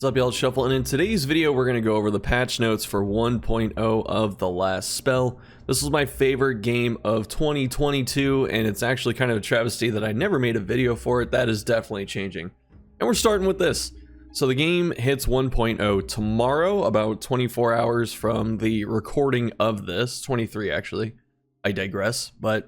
What's up, y'all? It's Shuffle, and in today's video we're going to go over the patch notes for 1.0 of The Last Spell. This was my favorite game of 2022, and it's actually kind of a travesty that I never made a video for it. That is definitely changing. And we're starting with this. So the game hits 1.0 tomorrow, about 24 hours from the recording of this. 23 actually. I digress, but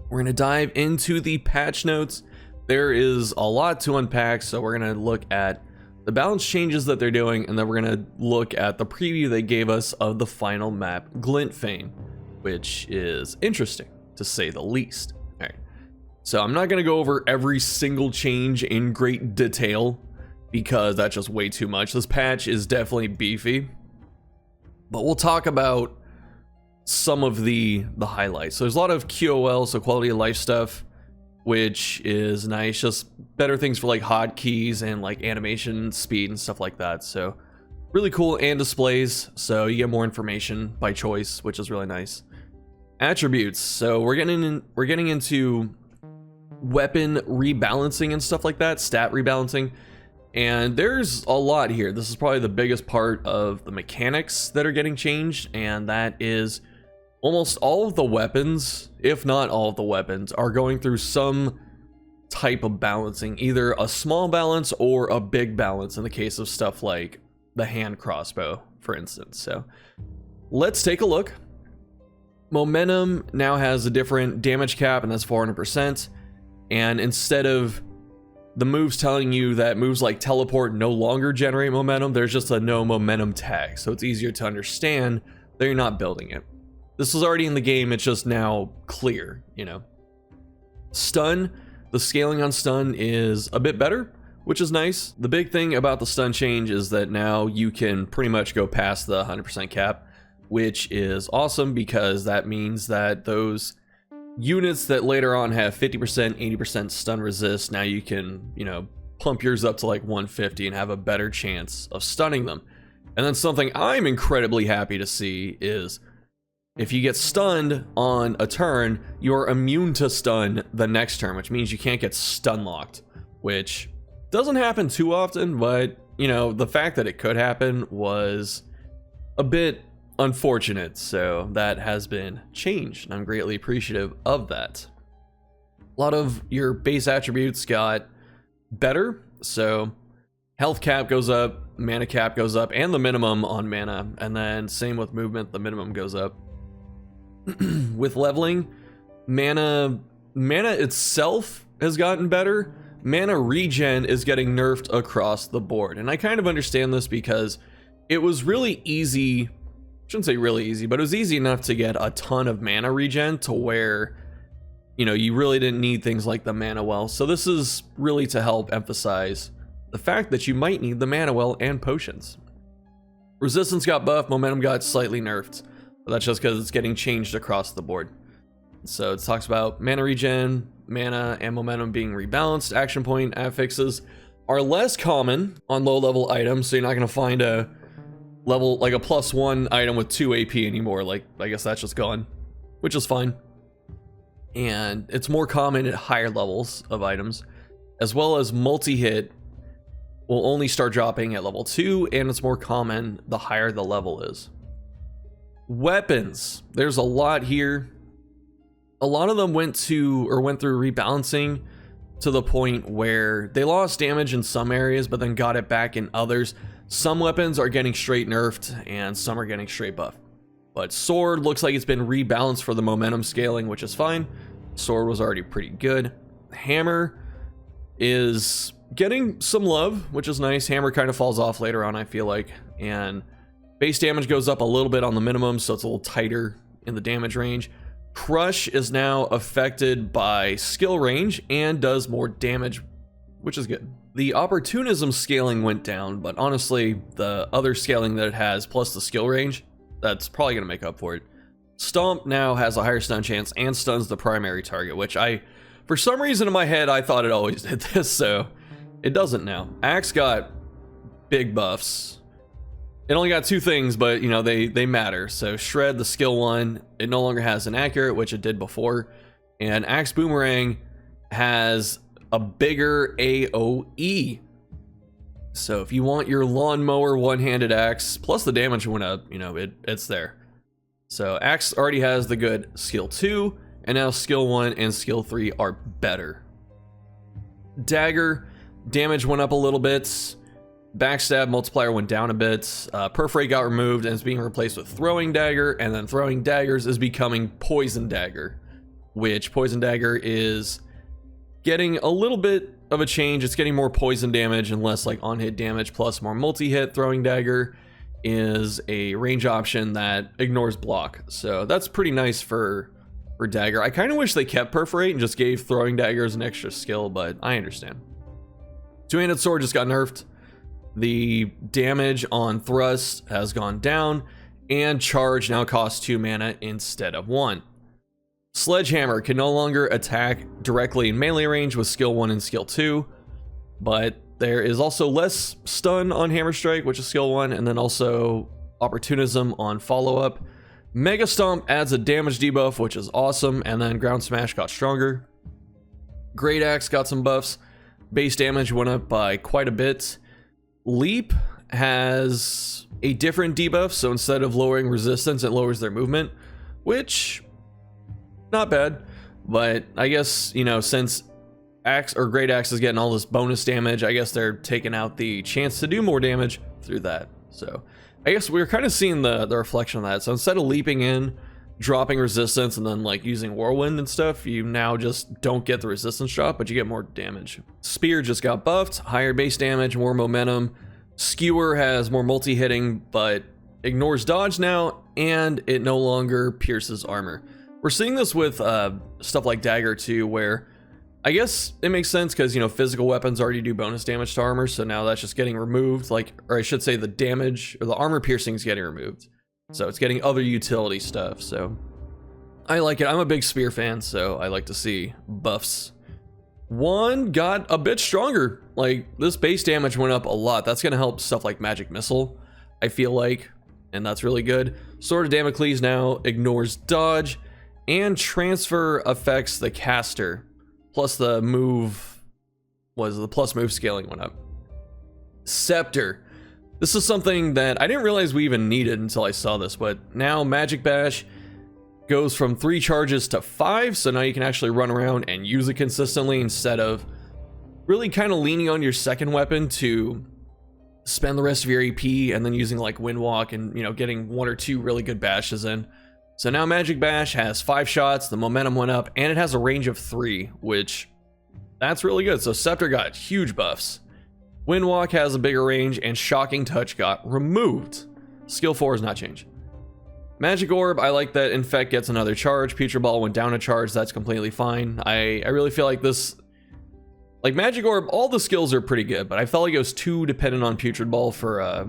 we're going to dive into the patch notes. There is a lot to unpack, so we're going to look at the balance changes that they're doing, and then we're going to look at the preview they gave us of the final map, Glintfain, which is interesting to say the least. All right, so I'm not going to go over every single change in great detail because that's just way too much. This patch is definitely beefy, but we'll talk about some of the highlights. So there's a lot of QOL, so quality of life stuff, which is nice. Just better things for like hotkeys and like animation speed and stuff like that. So really cool, and displays, so you get more information by choice, which is really nice. Attributes. So we're getting into weapon rebalancing and stuff like that, stat rebalancing, and there's a lot here. This is probably the biggest part of the mechanics that are getting changed, and that is almost all of the weapons, if not all of the weapons, are going through some type of balancing, either a small balance or a big balance in the case of stuff like the hand crossbow, for instance. So let's take a look. Momentum now has a different damage cap, and that's 400%. And instead of the moves telling you that moves like teleport no longer generate momentum, there's just a no momentum tag, so it's easier to understand that you're not building it. This was already in the game, it's just now clear, you know. Stun, the scaling on stun is a bit better, which is nice. The big thing about the stun change is that now you can pretty much go past the 100% cap, which is awesome because that means that those units that later on have 50%, 80% stun resist, now you can, you know, pump yours up to like 150 and have a better chance of stunning them. And then something I'm incredibly happy to see is if you get stunned on a turn, you're immune to stun the next turn, which means you can't get stun locked, which doesn't happen too often, but you know, the fact that it could happen was a bit unfortunate, so that has been changed, and I'm greatly appreciative of that. A lot of your base attributes got better, so health cap goes up, mana cap goes up, and the minimum on mana, and then same with movement, the minimum goes up. With leveling, mana itself has gotten better. Mana regen is getting nerfed across the board, and I kind of understand this because it was really easy, shouldn't say really easy, but it was easy enough to get a ton of mana regen to where, you know, you really didn't need things like the mana well. So this is really to help emphasize the fact that you might need the mana well and potions. Resistance got buffed, momentum got slightly nerfed. But that's just because it's getting changed across the board. So it talks about mana regen, mana and momentum being rebalanced. Action point affixes are less common on low level items, so you're not going to find a level like a +1 item with 2 AP anymore. Like, I guess that's just gone, which is fine. And it's more common at higher levels of items, as well as multi-hit will only start dropping at level 2, and it's more common the higher the level is. Weapons, there's a lot here. A lot of them went through rebalancing to the point where they lost damage in some areas but then got it back in others. Some weapons are getting straight nerfed and some are getting straight buffed, but sword looks like it's been rebalanced for the momentum scaling, which is fine. Sword was already pretty good. Hammer is getting some love, which is nice. Hammer kind of falls off later on, I feel like, and base damage goes up a little bit on the minimum, so it's a little tighter in the damage range. Crush is now affected by skill range and does more damage, which is good. The opportunism scaling went down, but honestly, the other scaling that it has, plus the skill range, that's probably going to make up for it. Stomp now has a higher stun chance and stuns the primary target, which for some reason in my head, I thought it always did this, so it doesn't now. Axe got big buffs. It only got 2 things, but you know, they matter. So Shred, the skill 1, it no longer has an accurate, which it did before. And Axe Boomerang has a bigger AoE. So if you want your lawnmower one-handed axe, plus the damage went up, you know, it's there. So axe already has the good skill 2, and now skill 1 and skill 3 are better. Dagger, damage went up a little bit. Backstab multiplier went down a bit. Perforate got removed and is being replaced with throwing dagger, and then throwing daggers is becoming poison dagger, which poison dagger is getting a little bit of a change. It's getting more poison damage and less like on-hit damage, plus more multi-hit. Throwing dagger is a range option that ignores block, so that's pretty nice for dagger. I kind of wish they kept perforate and just gave throwing daggers an extra skill, but I understand. Two-handed sword just got nerfed. The damage on thrust has gone down, and charge now costs 2 mana instead of 1. Sledgehammer can no longer attack directly in melee range with skill 1 and skill 2, but there is also less stun on hammer strike, which is skill 1, and then also opportunism on follow-up. Mega Stomp adds a damage debuff, which is awesome, and then ground smash got stronger. Great Axe got some buffs. Base damage went up by quite a bit. Leap has a different debuff, so instead of lowering resistance, it lowers their movement, which not bad. But I guess, you know, since Axe or Great Axe is getting all this bonus damage, I guess they're taking out the chance to do more damage through that. So I guess we're kind of seeing the reflection of that. So instead of leaping in, dropping resistance, and then like using whirlwind and stuff, you now just don't get the resistance drop, but you get more damage. Spear just got buffed, higher base damage, more momentum. Skewer has more multi-hitting, but ignores dodge now, and it no longer pierces armor. We're seeing this with stuff like Dagger too, where I guess it makes sense because, you know, physical weapons already do bonus damage to armor, so now that's just getting removed, like, or I should say the damage or the armor piercing is getting removed. So it's getting other utility stuff, so I like it. I'm a big spear fan, so I like to see buffs. One got a bit stronger. Like, this base damage went up a lot. That's going to help stuff like Magic Missile, I feel like, and that's really good. Sword of Damocles now ignores dodge, and transfer affects the caster. Plus the move, the plus move scaling went up. Scepter. This is something that I didn't realize we even needed until I saw this, but now Magic Bash goes from 3 charges to 5, so now you can actually run around and use it consistently instead of really kind of leaning on your second weapon to spend the rest of your AP and then using like Windwalk and, you know, getting 1 or 2 really good bashes in. So now Magic Bash has 5 shots, the momentum went up, and it has a range of 3, which that's really good. So Scepter got huge buffs. Windwalk has a bigger range, and Shocking Touch got removed. Skill 4 is not changed. Magic Orb, I like that Infect gets another charge. Putrid Ball went down a charge, that's completely fine. I really feel like this, like Magic Orb, all the skills are pretty good, but I felt like it was too dependent on Putrid Ball for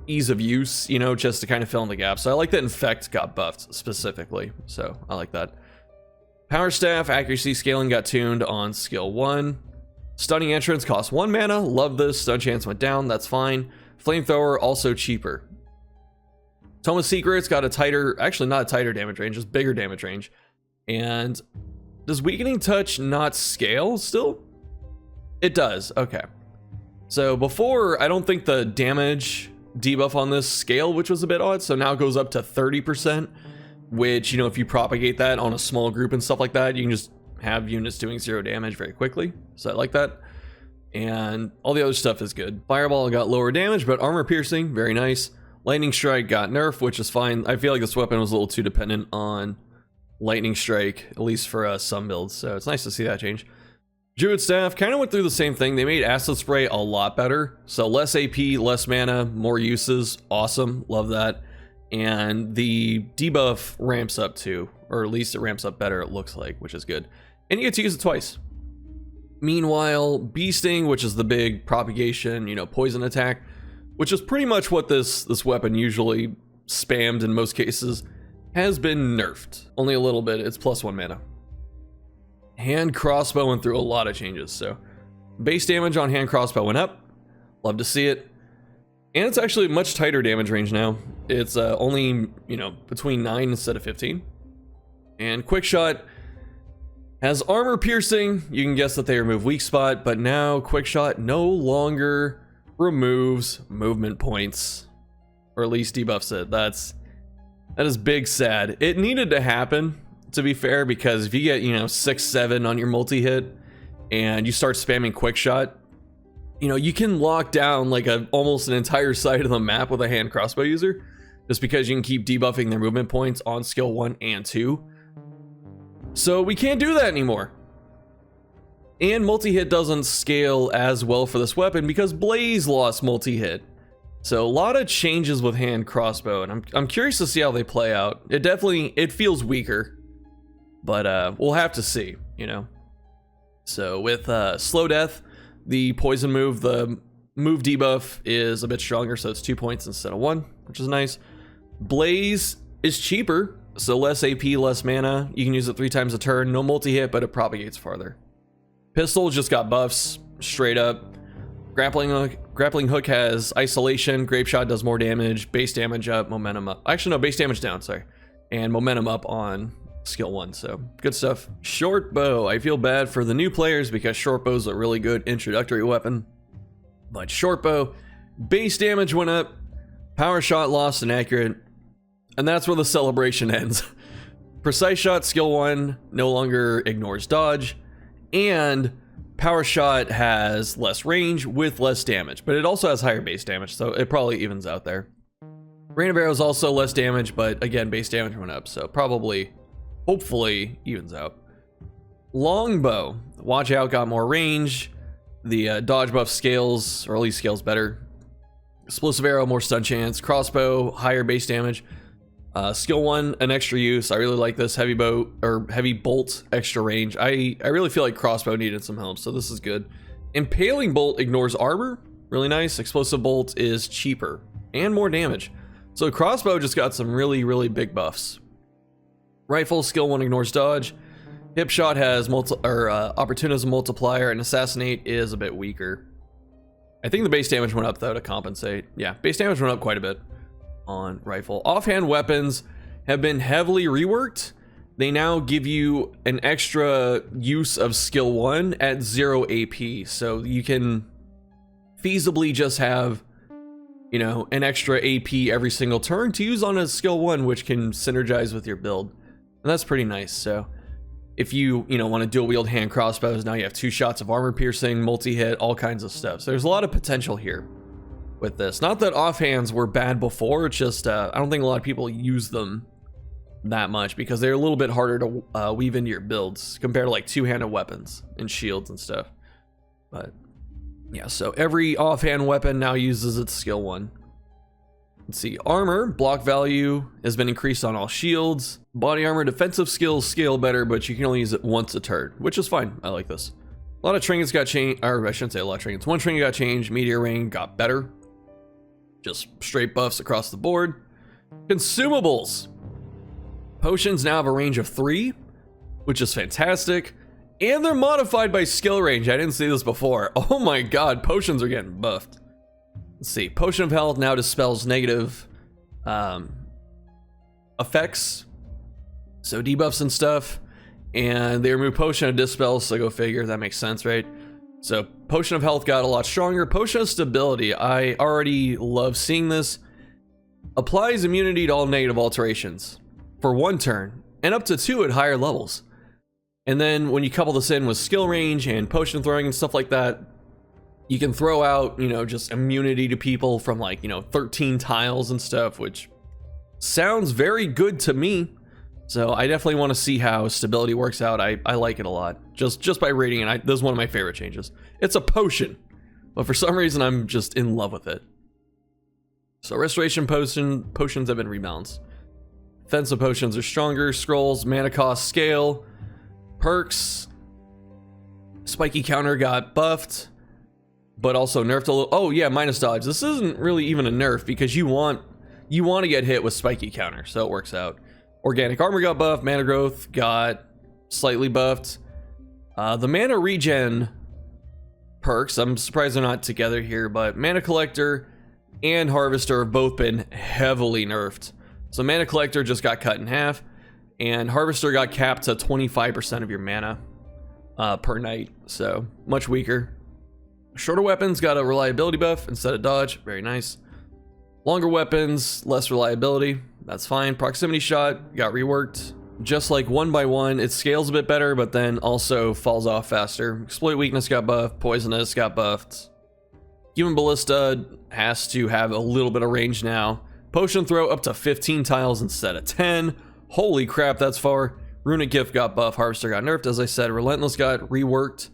ease of use, you know, just to kind of fill in the gaps. So I like that Infect got buffed specifically, so I like that. Power Staff, accuracy scaling got tuned on skill 1. Stunning Entrance costs 1 mana, love this. Stun chance went down, that's fine. Flamethrower, also cheaper. Tome of Secrets got a tighter, actually not a tighter damage range, just bigger damage range. And does Weakening Touch not scale still? It does, okay. So before, I don't think the damage debuff on this scale, which was a bit odd, so now it goes up to 30%, which, you know, if you propagate that on a small group and stuff like that, you can just have units doing 0 damage very quickly, so I like that. And all the other stuff is good. Fireball got lower damage, but armor piercing, very nice. Lightning Strike got nerfed, which is fine. I feel like this weapon was a little too dependent on Lightning Strike, at least for some builds, so it's nice to see that change. Druid Staff kind of went through the same thing. They made Acid Spray a lot better, so less AP, less mana, more uses, awesome, love that. And the debuff ramps up too, or at least it ramps up better, it looks like, which is good. And you get to use it twice. Meanwhile, Bee Sting, which is the big propagation, you know, poison attack, which is pretty much what this weapon usually spammed in most cases, has been nerfed. Only a little bit, it's plus 1 mana. Hand Crossbow went through a lot of changes, so base damage on Hand Crossbow went up, love to see it. And it's actually a much tighter damage range now. It's only, you know, between 9 instead of 15. And Quick Shot has armor piercing. You can guess that they remove weak spot, but now Quick Shot no longer removes movement points, or at least debuffs it. That is big sad. It needed to happen, to be fair, because if you get, you know, 6-7 on your multi-hit and you start spamming quick shot, you know, you can lock down like almost an entire side of the map with a hand crossbow user, just because you can keep debuffing their movement points on skill 1 and 2. So we can't do that anymore. And multi-hit doesn't scale as well for this weapon because Blaze lost multi-hit. So a lot of changes with hand crossbow, and I'm curious to see how they play out. It feels weaker, but we'll have to see, you know. So with slow death, the poison move, the move debuff is a bit stronger, so it's 2 points instead of 1, which is nice. Blaze is cheaper, so less AP, less mana. You can use it 3 times a turn. No multi-hit, but it propagates farther. Pistol just got buffs, straight up. Grappling hook has isolation. Grape shot does more damage. Base damage up, momentum up. Actually, no, base damage down, sorry. And momentum up on skill 1, so good stuff. Short bow. I feel bad for the new players because short bow is a really good introductory weapon. But short bow, base damage went up. Power shot lost and accurate. And that's where the celebration ends. Precise shot, skill 1, no longer ignores dodge. And power shot has less range with less damage, but it also has higher base damage, so it probably evens out there. Rain of arrows also less damage, but again, base damage went up, so probably, hopefully, evens out. Longbow, watch out, got more range. The dodge buff scales, or at least scales better. Explosive arrow, more stun chance. Crossbow, higher base damage. Skill 1, an extra use. I really like this. Heavy bolt, extra range. I really feel like crossbow needed some help, so this is good. Impaling bolt ignores armor. Really nice. Explosive bolt is cheaper and more damage. So crossbow just got some really big buffs. Rifle, skill 1 ignores dodge. Hip shot has opportunism multiplier, and assassinate is a bit weaker. I think the base damage went up though to compensate. Yeah, base damage went up quite a bit on rifle. Offhand weapons have been heavily reworked. They now give you an extra use of skill 1 at 0 AP, so you can feasibly just have, you know, an extra AP every single turn to use on a skill 1, which can synergize with your build, and that's pretty nice. So if you know, want to dual wield hand crossbows, now you have 2 shots of armor piercing, multi-hit, all kinds of stuff. So there's a lot of potential here with this. Not that offhands were bad before, it's just I don't think a lot of people use them that much because they're a little bit harder to weave into your builds compared to like 2-handed weapons and shields and stuff. But yeah, so every offhand weapon now uses its skill 1. Let's see, armor block value has been increased on all shields. Body armor defensive skills scale better, but you can only use it once a turn, which is fine. I like this. A lot of trinkets got changed, or I shouldn't say a lot of trinkets. One trinket got changed. Meteor rain got better. Just straight buffs across the board. Consumables. Potions now have a range of 3, which is fantastic. And they're modified by skill range. I didn't see this before. Oh my god, potions are getting buffed. Let's see. Potion of health now dispels negative effects. So debuffs and stuff. And they remove potion of dispel, so go figure. That makes sense, right? So potion of health got a lot stronger. Potion of stability, I already love seeing this. Applies immunity to all negative alterations for 1 turn and up to 2 at higher levels. And then when you couple this in with skill range and potion throwing and stuff like that, you can throw out, you know, just immunity to people from like, you know, 13 tiles and stuff, which sounds very good to me. So I definitely want to see how stability works out. I like it a lot. Just by reading it, this is one of my favorite changes. It's a potion, but for some reason I'm just in love with it. So restoration potions have been rebalanced. Offensive potions are stronger. Scrolls, mana cost scale. Perks. Spiky counter got buffed, but also nerfed a little. Oh yeah, minus dodge. This isn't really even a nerf because you want to get hit with spiky counter, so it works out. Organic armor got buffed. Mana growth got slightly buffed. The mana regen perks, I'm surprised they're not together here, but mana collector and harvester have both been heavily nerfed. So mana collector just got cut in half, and harvester got capped to 25% of your mana per night, so much weaker. Shorter weapons got a reliability buff instead of dodge. Very nice. Longer weapons, less reliability. That's fine. Proximity shot got reworked. Just like 1x1, it scales a bit better, but then also falls off faster. Exploit weakness got buffed. Poisonous got buffed. Human ballista has to have a little bit of range now. Potion throw up to 15 tiles instead of 10. Holy crap, that's far. Runic gift got buff. Harvester got nerfed, as I said. Relentless got reworked,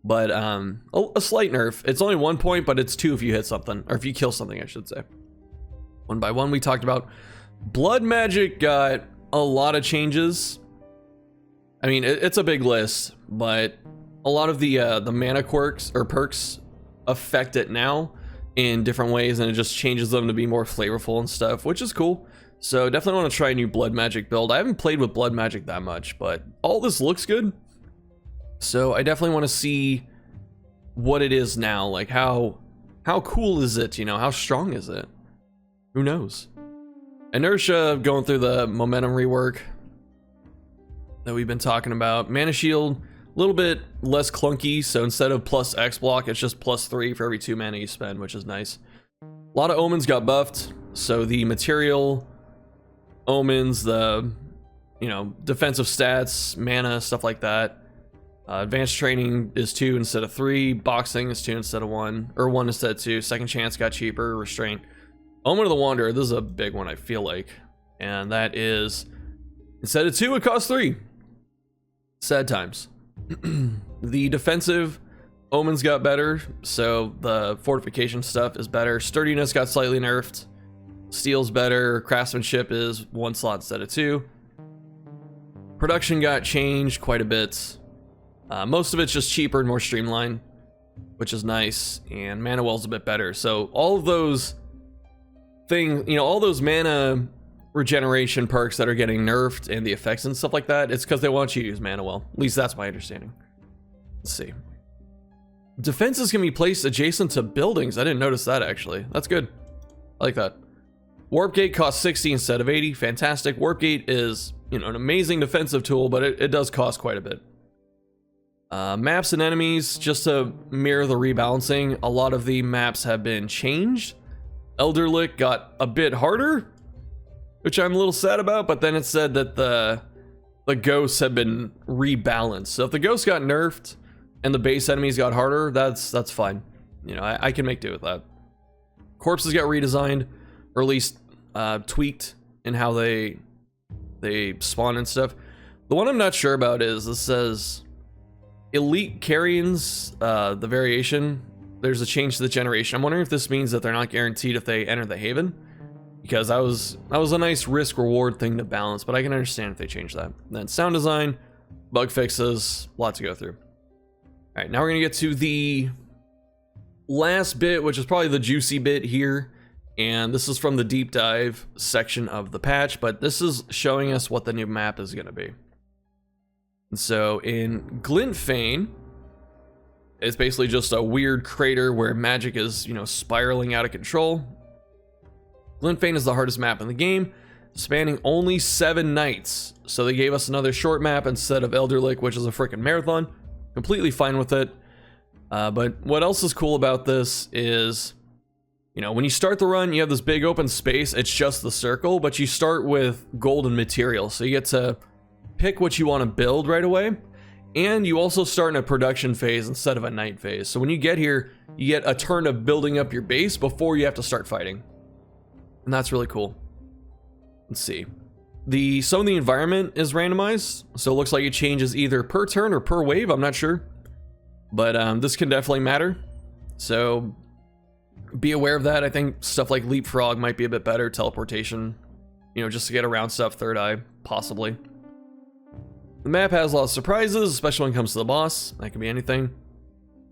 but a slight nerf. It's only 1 point, but it's 2 if you hit something, or if you kill something, I should say. 1x1 we talked about. Blood magic got a lot of changes. I mean, it's a big list, but a lot of the mana quirks or perks affect it now in different ways, and it just changes them to be more flavorful and stuff, which is cool. So definitely want to try a new blood magic build. I haven't played with blood magic that much, but all this looks good. So I definitely want to see what it is now. Like how cool is it? You know, how strong is it? Who knows? Inertia going through the momentum rework that we've been talking about. Mana shield, a little bit less clunky. So instead of plus X block, it's just +3 for every 2 mana you spend, which is nice. A lot of omens got buffed. So the material omens, the, you know, defensive stats, mana, stuff like that. Advanced training is 2 instead of 3. Boxing is 2 instead of 1, or 1 instead of 2. Second chance got cheaper. Restraint. Omen of the Wanderer, this is a big one, I feel like. And that is, instead of 2, it costs 3. Sad times. The defensive omens got better, so the fortification stuff is better. Sturdiness got slightly nerfed. Steel's better. Craftsmanship is 1 slot instead of 2. Production got changed quite a bit. Most of it's just cheaper and more streamlined, which is nice. And mana well's a bit better. So all of those things, you know, all those mana regeneration perks that are getting nerfed and the effects and stuff like that, it's because they want you to use mana well. At least that's my understanding. Let's see. Defenses can be placed adjacent to buildings. I didn't notice that, actually. That's good. I like that. Warp Gate costs 60 instead of 80. Fantastic. Warp Gate is, you know, an amazing defensive tool, but it does cost quite a bit. Maps and enemies, just to mirror the rebalancing, a lot of the maps have been changed. Elderlick got a bit harder, which I'm a little sad about, but then it said that the ghosts have been rebalanced. So if the ghosts got nerfed and the base enemies got harder, that's fine. You know, I can make do with that. Corpses got redesigned, or at least tweaked in how they spawn and stuff. The one I'm not sure about is, this says Elite Carrions, the variation. There's a change to the generation. I'm wondering if this means that they're not guaranteed if they enter the Haven, because that was a nice risk reward thing to balance, but I can understand if they change that. And then sound design, bug fixes, a lot to go through. All right, now we're gonna get to the last bit, which is probably the juicy bit here, and this is from the deep dive section of the patch, but this is showing us what the new map is gonna be. And so in Glintfain, it's basically just a weird crater where magic is, you know, spiraling out of control. Glintfain is the hardest map in the game, spanning only 7 nights. So they gave us another short map instead of Elderlick, which is a freaking marathon. Completely fine with it. But what else is cool about this is, you know, when you start the run, you have this big open space. It's just the circle, but you start with golden material. So you get to pick what you want to build right away. And you also start in a production phase instead of a night phase. So when you get here, you get a turn of building up your base before you have to start fighting. And that's really cool. Let's see. Some of the environment is randomized. So it looks like it changes either per turn or per wave. I'm not sure. But this can definitely matter. So be aware of that. I think stuff like Leapfrog might be a bit better. Teleportation, you know, just to get around stuff. Third Eye, possibly. The map has a lot of surprises, especially when it comes to the boss. That could be anything.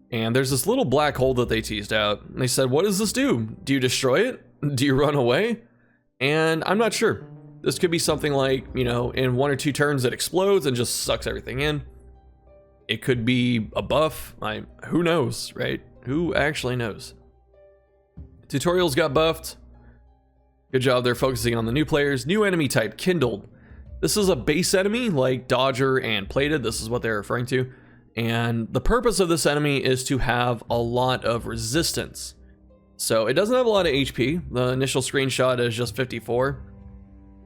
And there's this little black hole that they teased out. And they said, what does this do? Do you destroy it? Do you run away? And I'm not sure. This could be something like, you know, in 1 or 2 turns it explodes and just sucks everything in. It could be a buff. Who knows, right? Who actually knows? Tutorials got buffed. Good job, they're focusing on the new players. New enemy type, Kindled. This is a base enemy like Dodger and Plated. This is what they're referring to. And the purpose of this enemy is to have a lot of resistance. So it doesn't have a lot of HP. The initial screenshot is just 54,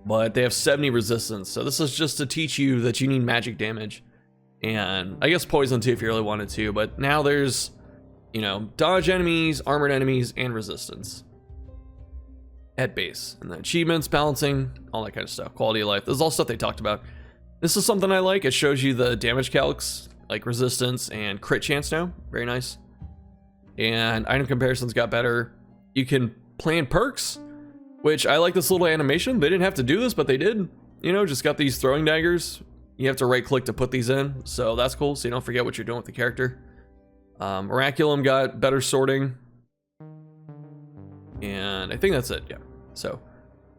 but they have 70 resistance. So this is just to teach you that you need magic damage. And I guess poison too if you really wanted to, but now there's, you know, dodge enemies, armored enemies, and resistance at base. And then achievements, balancing, all that kind of stuff, quality of life. This is all stuff they talked about. This is something I like. It shows you the damage calcs, like resistance and crit chance now. Very nice. And item comparisons got better. You can plan perks, which I like this little animation. They didn't have to do this, but they did. You know, just got these throwing daggers. You have to right click to put these in, so that's cool, so you don't forget what you're doing with the character. Oraculum got better sorting. And I think that's it, yeah. So,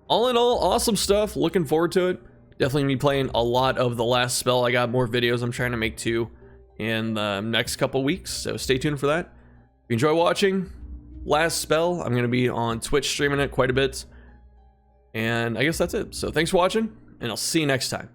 all in all, awesome stuff. Looking forward to it. Definitely gonna be playing a lot of the last spell. I got more videos I'm trying to make too in the next couple weeks, so stay tuned for that. If you enjoy watching last spell, I'm gonna be on Twitch streaming it quite a bit. And I guess that's it. So thanks for watching, and I'll see you next time.